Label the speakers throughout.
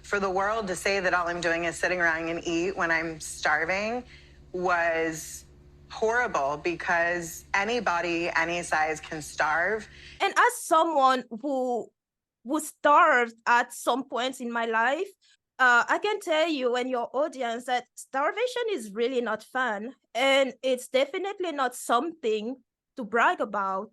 Speaker 1: for the world to say that all I'm doing is sitting around and eat when I'm starving was horrible, because anybody any size can starve.
Speaker 2: And as someone who starved at some points in my life, I can tell you and your audience that starvation is really not fun, and it's definitely not something to brag about.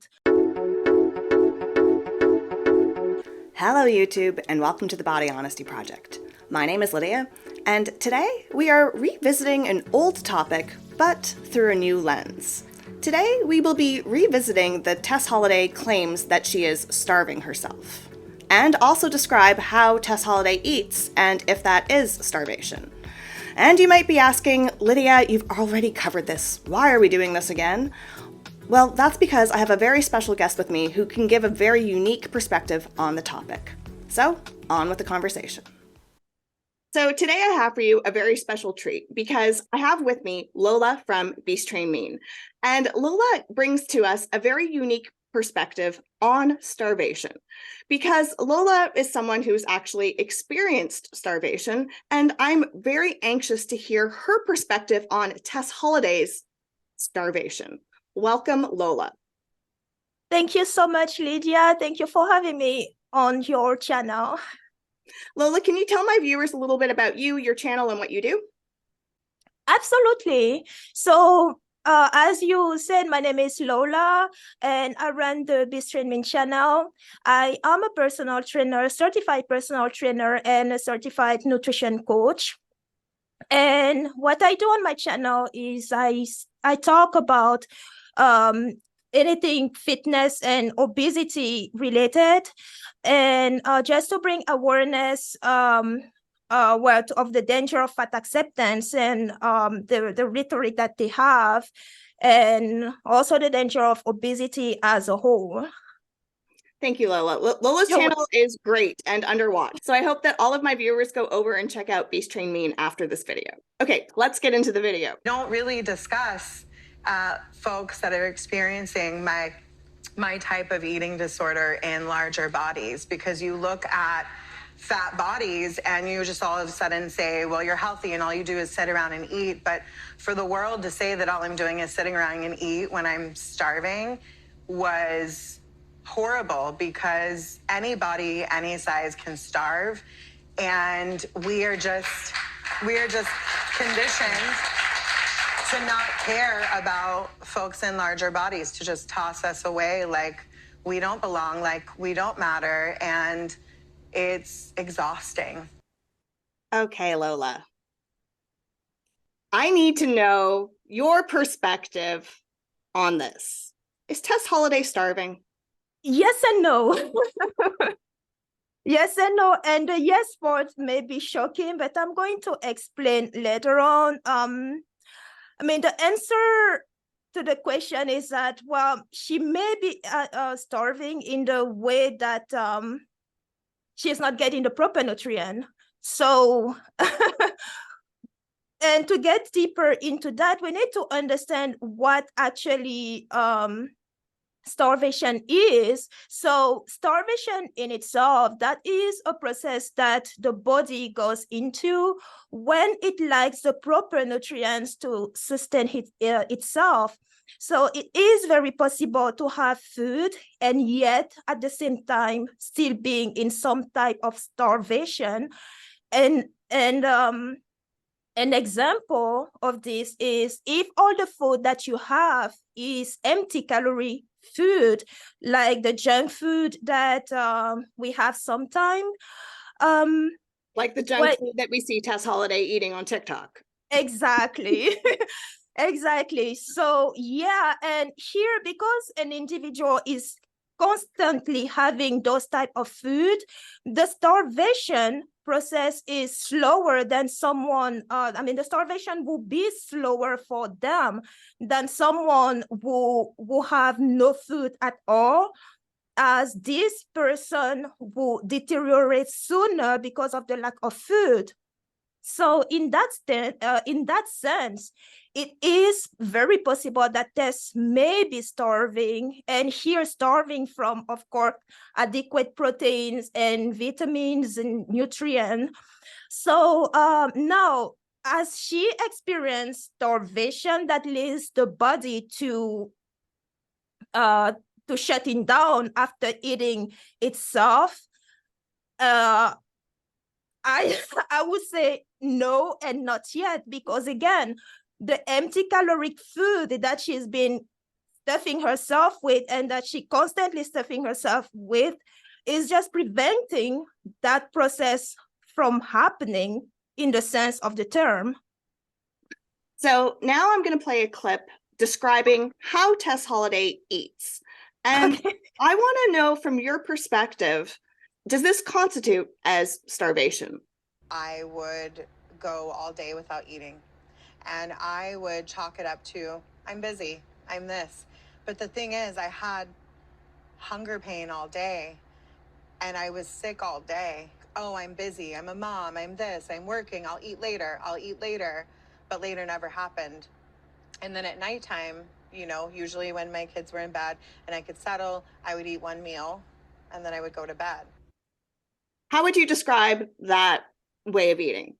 Speaker 3: Hello YouTube, and welcome to the Body Honesty Project. My name is Lydia, and today we are revisiting an old topic, but through a new lens. Today we will be revisiting the Tess Holliday claims that she is starving herself, and also describe how Tess Holliday eats and if that is starvation. And you might be asking, Lydia, you've already covered this. Why are we doing this again? Well, that's because I have a very special guest with me who can give a very unique perspective on the topic. So, on with the conversation. So today I have for you a very special treat because I have with me Lola from Beast Train Mean. And Lola brings to us a very unique perspective on starvation, because Lola is someone who's actually experienced starvation, and I'm very anxious to hear her perspective on Tess Holliday's starvation. Welcome, Lola.
Speaker 2: Thank you so much, Lydia. Thank you for having me on your channel.
Speaker 3: Lola, can you tell my viewers a little bit about you, your channel, and what you do?
Speaker 2: Absolutely. So, as you said, my name is Lola, and I run the Beast Train Mean channel. I am a personal trainer, certified personal trainer, and a certified nutrition coach. And what I do on my channel is I talk about anything fitness and obesity related, and just to bring awareness of the danger of fat acceptance and the rhetoric that they have, and also the danger of obesity as a whole.
Speaker 3: Thank you, Lola. Lola's channel is great and underwatched, so I hope that all of my viewers go over and check out Beast Train Mean after this video. Okay, let's get into the video.
Speaker 1: Don't really discuss folks that are experiencing my type of eating disorder in larger bodies, because you look at fat bodies and you just all of a sudden say, well, you're healthy and all you do is sit around and eat. But for the world to say that all I'm doing is sitting around and eat when I'm starving was horrible, because anybody any size can starve, and we are just conditioned to not care about folks in larger bodies, to just toss us away like we don't belong, like we don't matter, and it's exhausting.
Speaker 3: Okay, Lola. I need to know your perspective on this. Is Tess Holliday starving?
Speaker 2: Yes and no. Yes and no. And the yes part may be shocking, but I'm going to explain later on. I mean, the answer to the question is that, well, she may be starving in the way that she's not getting the proper nutrient. So, and to get deeper into that, we need to understand what actually starvation is. So starvation in itself, that is a process that the body goes into when it lacks the proper nutrients to sustain itself. So it is very possible to have food and yet at the same time still being in some type of starvation. And an example of this is if all the food that you have is empty calorie food, like the junk food that we have sometimes.
Speaker 3: Like the junk food that we see Tess Holliday eating on TikTok.
Speaker 2: Exactly. Exactly. So yeah, and here, because an individual is constantly having those type of food, the starvation process is slower than someone, the starvation will be slower for them than someone who have no food at all, as this person will deteriorate sooner because of the lack of food. So in that sense, it is very possible that Tess may be starving, and here starving from, of course, adequate proteins and vitamins and nutrients. So now, as she experienced starvation that leads the body to shutting down after eating itself, I I would say no and not yet, because again, the empty caloric food that she's been stuffing herself with and that she constantly stuffing herself with is just preventing that process from happening in the sense of the term.
Speaker 3: So now I'm going to play a clip describing how Tess Holliday eats. And
Speaker 2: Okay.
Speaker 3: I want to know from your perspective, does this constitute as starvation?
Speaker 1: I would go all day without eating. And I would chalk it up to, I'm busy, I'm this. But the thing is, I had hunger pain all day and I was sick all day. Oh, I'm busy, I'm a mom, I'm this, I'm working, I'll eat later, I'll eat later. But later never happened. And then at nighttime, you know, usually when my kids were in bed and I could settle, I would eat one meal and then I would go to bed.
Speaker 3: How would you describe that way of eating?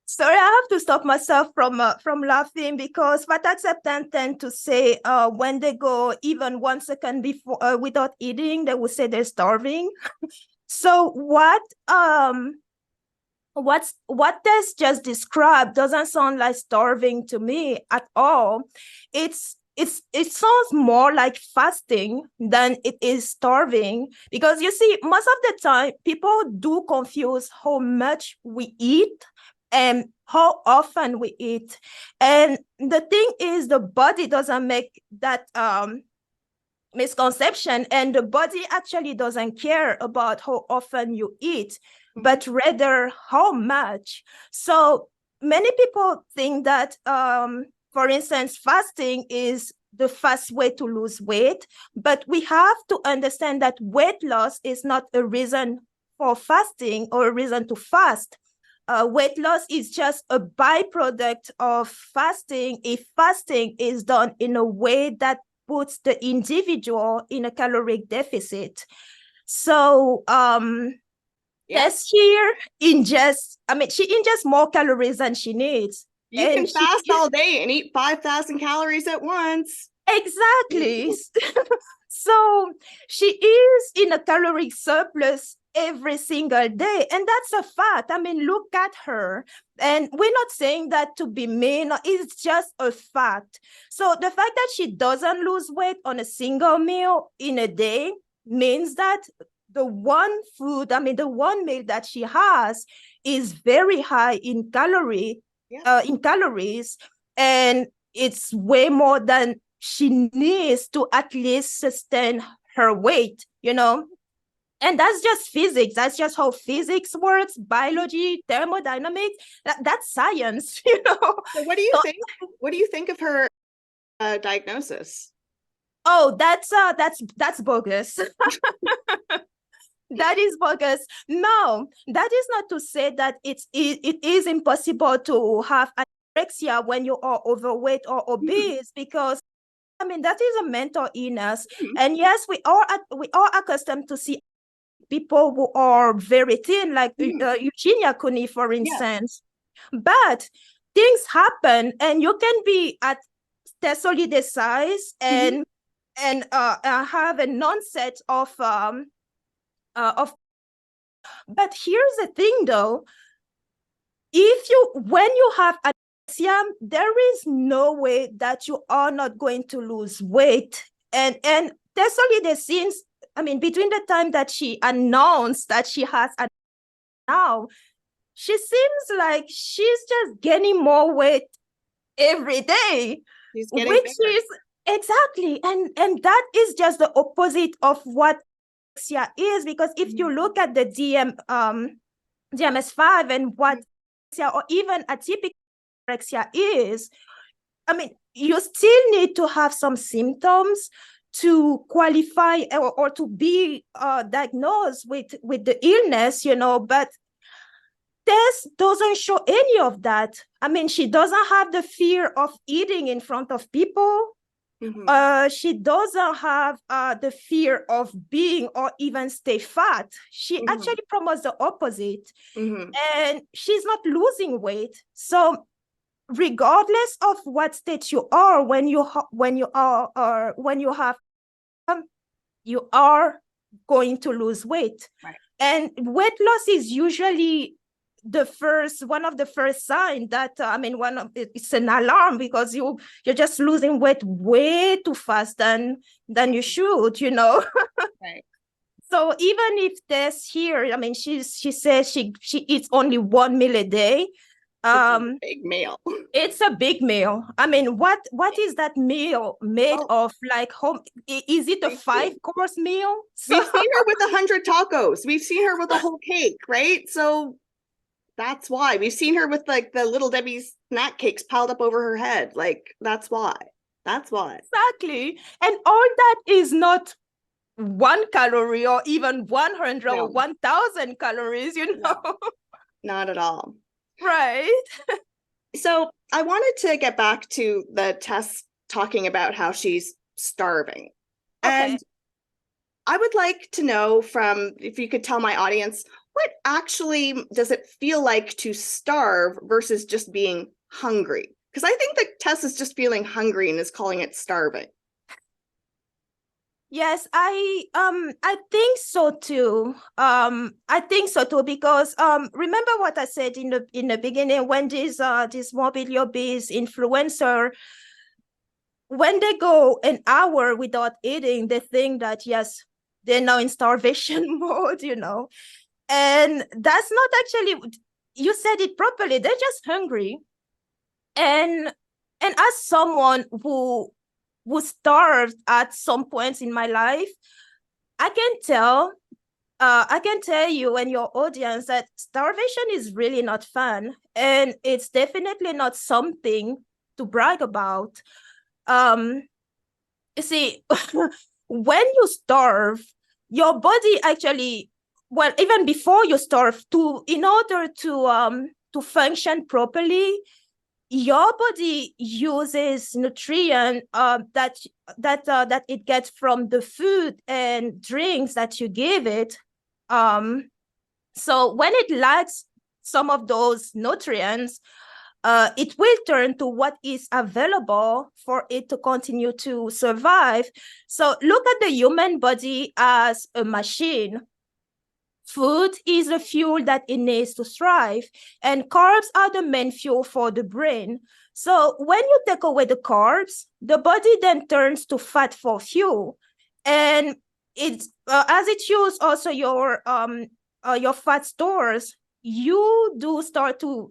Speaker 2: Sorry, I have to stop myself from laughing, because what acceptants tend to say when they go even 1 second before without eating, they will say they're starving. So what Tess just described doesn't sound like starving to me at all. It sounds more like fasting than it is starving, because you see, most of the time people do confuse how much we eat and how often we eat. And the thing is, the body doesn't make that misconception, and the body actually doesn't care about how often you eat, but rather how much. So many people think that, for instance, fasting is the fast way to lose weight, but we have to understand that weight loss is not a reason for fasting or a reason to fast. Weight loss is just a byproduct of fasting if fasting is done in a way that puts the individual in a caloric deficit. So Tess here ingests, she ingests more calories than she needs.
Speaker 3: You can fast all day and eat 5,000 calories at once.
Speaker 2: Exactly. So she is in a caloric surplus every single day, and that's a fact. I mean, look at her. And we're not saying that to be mean, it's just a fact. So the fact that she doesn't lose weight on a single meal in a day means that the one meal that she has is very high in calories, and it's way more than she needs to at least sustain her weight, you know? And that's just physics. That's just how physics works, biology, thermodynamics. That's science, you know?
Speaker 3: So what do you think? What do you think of her diagnosis?
Speaker 2: Oh, that's bogus. That is bogus. No, that is not to say that it is impossible to have anorexia when you are overweight or obese, because that is a mental illness. And yes, we are accustomed to see people who are very thin, like Eugenia Cooney, for instance. But things happen, and you can be at Holliday size and have an onset of. But here's the thing, though: when you have anorexia, there is no way that you are not going to lose weight. And Tess Holliday, since between the time that she announced that she has now, she seems like she's just gaining more weight every day,
Speaker 3: She's getting
Speaker 2: which
Speaker 3: bigger.
Speaker 2: is exactly, and that is just the opposite of what anorexia is. Because if you look at the DMS5 and what or even atypical anorexia is, you still need to have some symptoms to qualify or to be diagnosed with the illness, you know. But Tess doesn't show any of that. I mean, she doesn't have the fear of eating in front of people. She doesn't have the fear of being or even stay fat. She actually promotes the opposite. And she's not losing weight. So regardless of what state you are, when you have you are going to lose weight.
Speaker 3: Right.
Speaker 2: And weight loss is usually one of the first signs that it's an alarm, because you're just losing weight way too fast than you should,
Speaker 3: Right.
Speaker 2: So even if Tess here, I mean, she says she eats only one meal a day.
Speaker 3: It's a big meal.
Speaker 2: It's a big meal. I mean, what is that meal made of? Like, home? Is it a 5-course meal?
Speaker 3: We've seen her with 100 tacos. We've seen her with a whole cake, right? So that's why. We've seen her with like the Little Debbie's snack cakes piled up over her head. Like, that's why. That's why.
Speaker 2: Exactly. And all that is not 1 calorie or even 100 or 1,000 calories,
Speaker 3: No, not at all.
Speaker 2: Right.
Speaker 3: So I wanted to get back to the Tess talking about how she's starving. Okay. And I would like to know if you could tell my audience, what actually does it feel like to starve versus just being hungry? Because I think that Tess is just feeling hungry and is calling it starving.
Speaker 2: Yes, I think so too. I think so too, because remember what I said in the beginning, when this morbidly obese influencer, when they go an hour without eating, they think that yes, they're now in starvation mode, and that's not actually. You said it properly. They're just hungry, and as someone who starved at some points in my life, I can tell you and your audience that starvation is really not fun, and it's definitely not something to brag about. You see, when you starve, your body actually, well, even before you starve, in order to function properly, your body uses nutrient that it gets from the food and drinks that you give it. So when it lacks some of those nutrients, it will turn to what is available for it to continue to survive. So look at the human body as a machine. Food is the fuel that it needs to thrive, and carbs are the main fuel for the brain. So when you take away the carbs, the body then turns to fat for fuel, and it's as it uses also your fat stores, you start to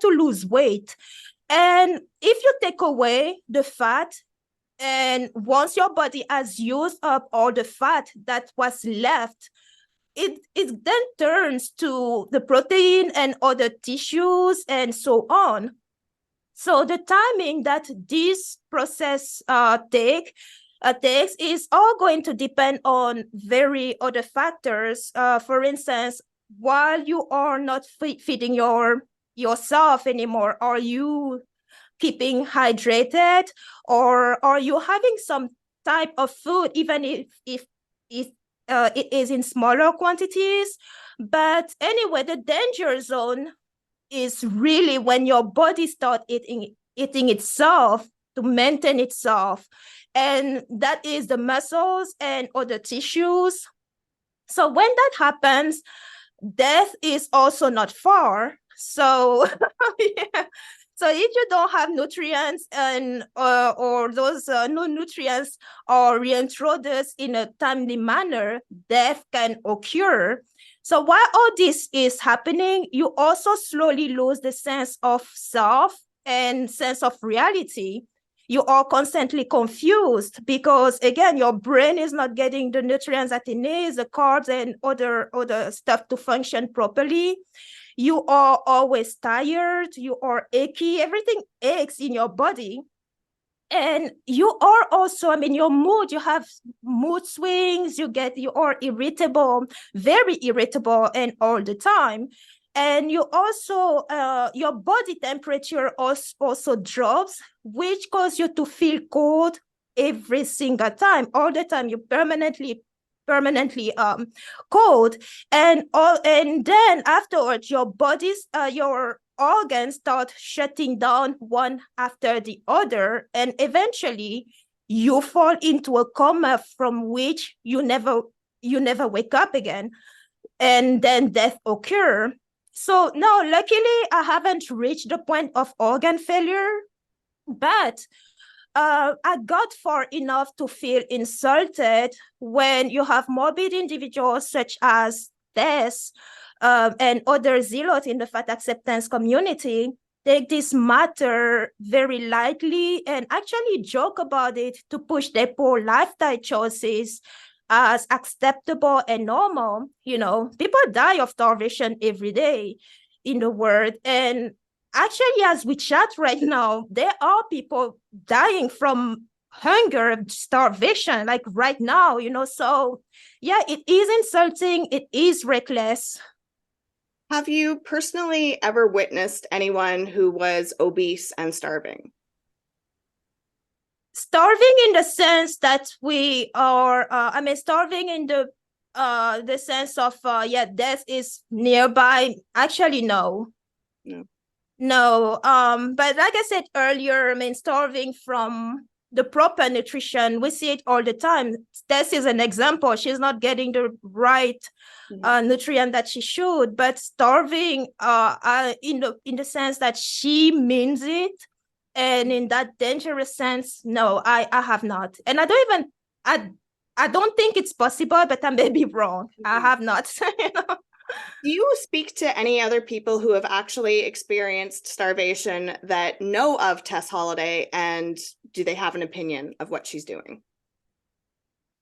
Speaker 2: lose weight. And if you take away the fat, and once your body has used up all the fat that was left, it then turns to the protein and other tissues and so on. So the timing that this process takes is all going to depend on very other factors. For instance, while you are not feeding yourself anymore, are you keeping hydrated, or are you having some type of food, even if it is in smaller quantities? But anyway, the danger zone is really when your body starts eating itself to maintain itself, and that is the muscles and other tissues. So when that happens, death is also not far. So yeah. So if you don't have nutrients and or those no nutrients are reintroduced in a timely manner, death can occur. So while all this is happening, you also slowly lose the sense of self and sense of reality. You are constantly confused because, again, your brain is not getting the nutrients that it needs, the carbs and other stuff to function properly. You are always tired, you are achy, everything aches in your body. And you are also, your mood, you have mood swings, you are irritable, very irritable, and all the time. And you also, your body temperature also drops, which causes you to feel cold every single time. All the time, you permanently cold. And then afterwards, your organs start shutting down one after the other. And eventually, you fall into a coma from which you never wake up again. And then death occur. So no, luckily I haven't reached the point of organ failure, but I got far enough to feel insulted when you have morbid individuals such as Tess and other zealots in the fat acceptance community take this matter very lightly and actually joke about it to push their poor lifestyle choices as acceptable and normal. You know, people die of starvation every day in the world. And actually, as we chat right now, there are people dying from hunger, starvation, like right now, you know. So yeah, it is insulting, it is reckless.
Speaker 3: Have you personally ever witnessed anyone who was obese and starving?
Speaker 2: Starving in the sense that we are, starving in the sense of, death is nearby. Actually, no.
Speaker 3: No.
Speaker 2: No, but like I said earlier, starving from the proper nutrition, we see it all the time. Tess is an example. She's not getting the right nutrient that she should, but starving in the sense that she means it, and in that dangerous sense, no, I have not. And I don't think it's possible, but I may be wrong. I have not. You know?
Speaker 3: Do you speak to any other people who have actually experienced starvation that know of Tess Holliday, and do they have an opinion of what she's doing?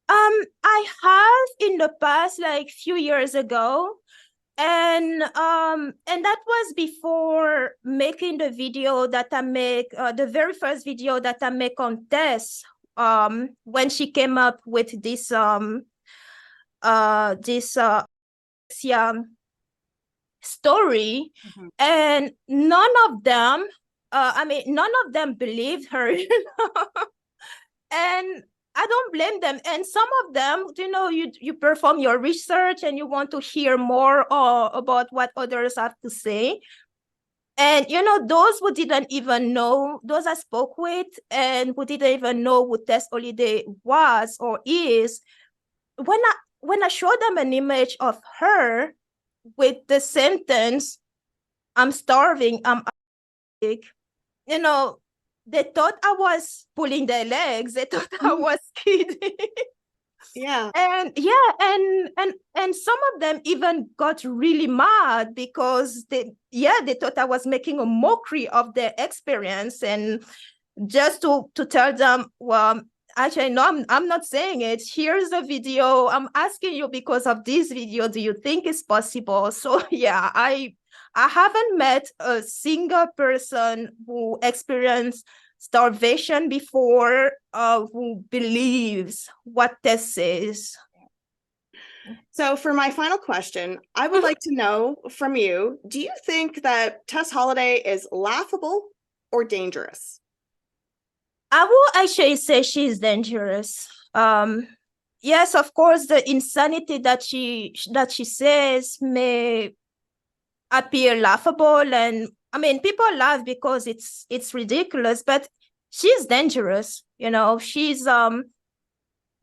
Speaker 2: I have in the past, like few years ago, and that was before making the video that I make, the very first video that I make on Tess, when she came up with this story, and none of them believed her. You know? And I don't blame them. And some of them, you know, you perform your research and you want to hear more about what others have to say. And, you know, those who didn't even know, those I spoke with and who didn't even know who Tess Holliday was or is, when I showed them an image of her with the sentence, "I'm starving, I'm sick," you know, they thought I was pulling their legs. They thought I was kidding.
Speaker 3: Yeah.
Speaker 2: And some of them even got really mad because they thought I was making a mockery of their experience, and just to tell them, well, actually, no, I'm not saying it. Here's a video. I'm asking you because of this video. Do you think it's possible? So yeah, I haven't met a single person who experienced starvation before who believes what Tess says.
Speaker 3: So for my final question, I would like to know from you, do you think that Tess Holliday is laughable or dangerous?
Speaker 2: I will actually say she's dangerous. Yes, of course, the insanity that she says may appear laughable, and I mean, people laugh because it's ridiculous, but she's dangerous. You know, she's the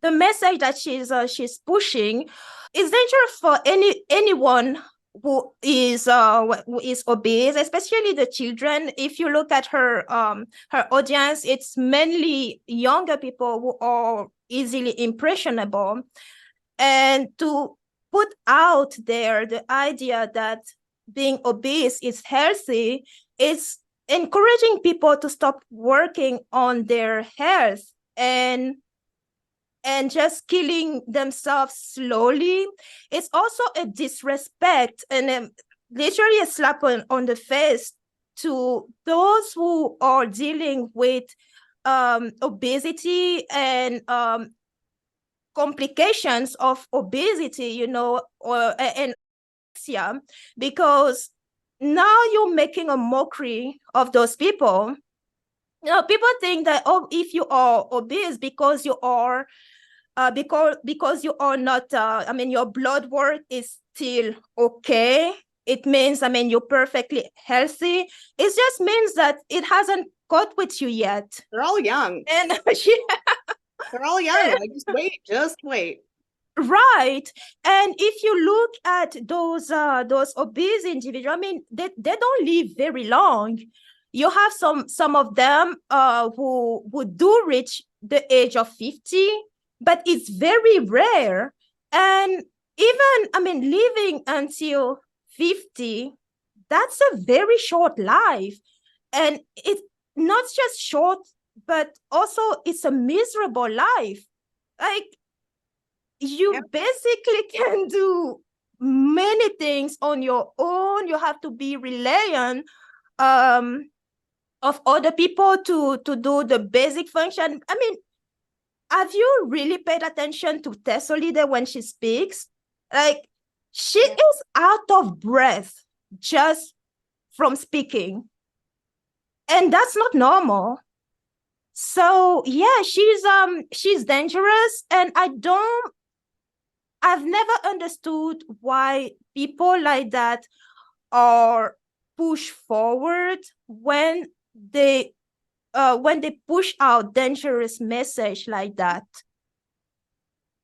Speaker 2: message that she's pushing is dangerous for anyone who is obese, especially the children. If you look at her audience, it's mainly younger people who are easily impressionable, and to put out there the idea that being obese is healthy is encouraging people to stop working on their health and just killing themselves slowly. It's also a disrespect and literally a slap on the face to those who are dealing with obesity and complications of obesity, you know, and anorexia, because now you're making a mockery of those people. People think that, oh, if you are obese because you are because you are not, your blood work is still okay. It means, you're perfectly healthy. It just means that it hasn't caught with you yet.
Speaker 3: They're all young.
Speaker 2: And
Speaker 3: They're all young. Like, just wait.
Speaker 2: right. And if you look at those obese individuals, they don't live very long. You have some of them who do reach the age of 50, but it's very rare. And even, living until 50, that's a very short life. And it's not just short, but also it's a miserable life. Like, you basically can do many things on your own. You have to be reliant of other people to do the basic function. Have you really paid attention to Tess Holliday when she speaks? Like, she is out of breath just from speaking. And that's not normal. So yeah, she's dangerous. And I've never understood why people like that are pushed forward when they push out dangerous message like that.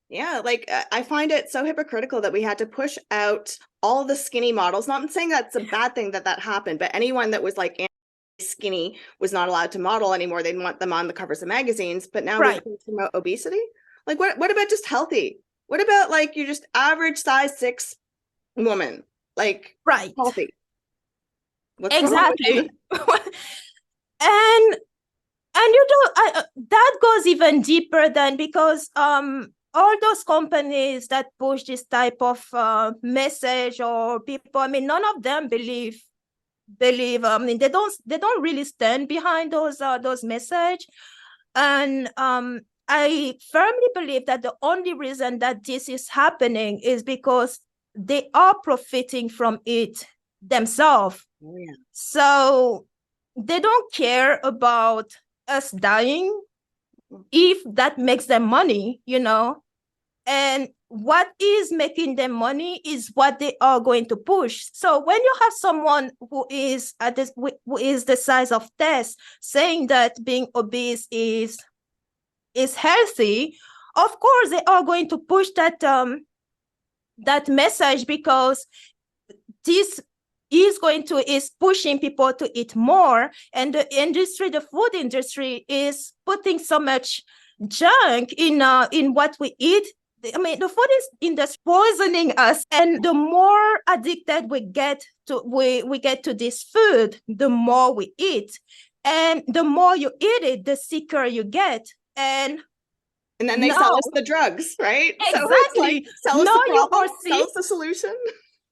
Speaker 3: Yeah, like I find it so hypocritical that we had to push out all the skinny models. Not saying that's a bad thing that happened, but anyone that was like skinny was not allowed to model anymore. They want them on the covers of magazines, but now we promote obesity. Like, what about just healthy? What about like you're just average size 6 woman, like healthy? What's
Speaker 2: exactly. and that goes even deeper than, because all those companies that push this type of message, or people, none of them believe they don't really stand behind those message. And I firmly believe that the only reason that this is happening is because they are profiting from it themselves.
Speaker 3: Oh, yeah.
Speaker 2: So they don't care about us dying if that makes them money, and what is making them money is what they are going to push. So when you have someone who is the size of Tess saying that being obese is healthy, of course they are going to push that message, because this is pushing people to eat more, and the food industry is putting so much junk in what we eat. The food industry poisoning us, and the more addicted we get to this food, the more we eat, and the more you eat it, the sicker you get. And
Speaker 3: then they sell us the drugs, right?
Speaker 2: Exactly.
Speaker 3: So it's like, sell us the problem, sell us the solution.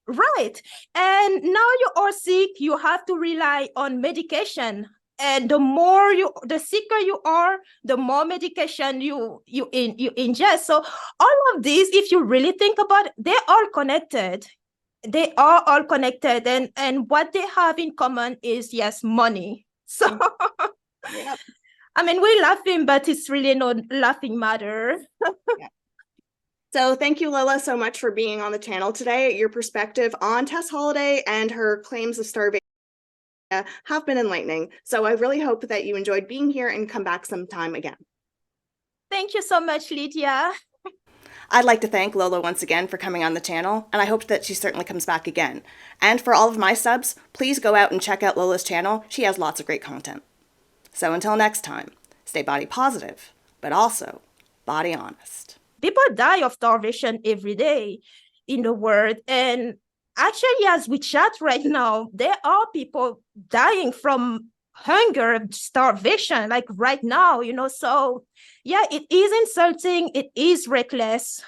Speaker 2: Right. And now you are sick, you have to rely on medication. And the sicker you are, the more medication you ingest. So all of these, if you really think about it, they're all connected. They are all connected. And what they have in common is, yes, money. So
Speaker 3: yep.
Speaker 2: We're laughing, but it's really not laughing matter.
Speaker 3: Yeah. So thank you, Lola, so much for being on the channel today. Your perspective on Tess Holliday and her claims of starvation have been enlightening. So I really hope that you enjoyed being here and come back sometime again.
Speaker 2: Thank you so much, Lydia.
Speaker 3: I'd like to thank Lola once again for coming on the channel, and I hope that she certainly comes back again. And for all of my subs, please go out and check out Lola's channel. She has lots of great content. So until next time, stay body positive, but also body honest.
Speaker 2: People die of starvation every day in the world. And actually, as we chat right now, there are people dying from hunger, starvation, like right now, So yeah, it is insulting. It is reckless.